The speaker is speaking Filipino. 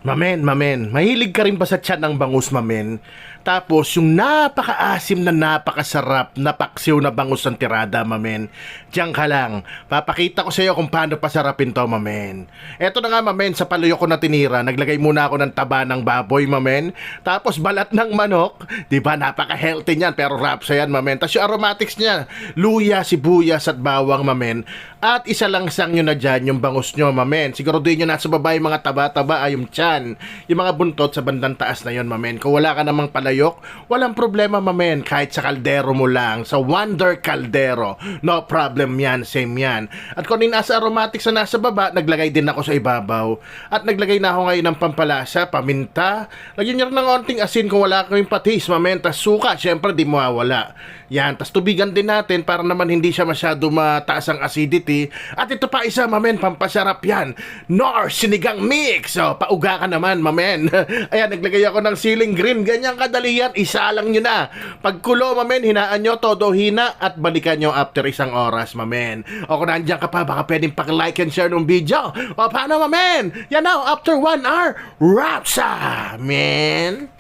Mamen, mahilig ka rin ba sa tiyan ng bangus, mamen? Tapos, yung napakaasim na napakasarap na paksiw na bangus ng tirada, mamen. Diyan ka lang. Papakita ko sa iyo kung paano pasarapin to, mamen. Eto na nga, mamen, sa paluyo ko na tinira, naglagay muna ako ng taba ng baboy, mamen. Tapos, balat ng manok. Di ba, napaka-healthy niyan, pero rapsa yan, mamen. Tapos, yung aromatics niya, luya, sibuyas at bawang, mamen. At isa lang sang nyo na dyan, yung bangus nyo, mamen. Siguraduhin nyo nasa baba yung mga taba-taba ay yung tiyan. Yung mga buntot sa bandang taas na yon, mamen. Kung wala ka namang palayok, walang problema, mamen. Kahit sa kaldero mo lang, sa Wonder Caldero, no problem yan, same yan. At kung yung nasa aromatics na nasa baba, naglagay din ako sa ibabaw. At naglagay na ako ngayon ng pampalasa, paminta. Lagyan nyo rin ng onting asin kung wala kayong patis, mamen. Tas suka, syempre di mawawala. Yan, tas tubigan din natin para naman hindi siya masyado mataas ang acidity. At ito pa isa, mamen, pampasarap yan. Nor sinigang mix. So, pauga ka naman, mamen. Ayan, naglagay ako ng siling green. Ganyan kadali yan. Isa lang nyo na. Pagkulo, mamen, hinaan nyo, todo hina, at balikan nyo after isang oras, mamen. O kung nandiyan ka pa, baka pwedeng like and share ng video. O paano, mamen? Yan now, after 1 hour, rapsa, men.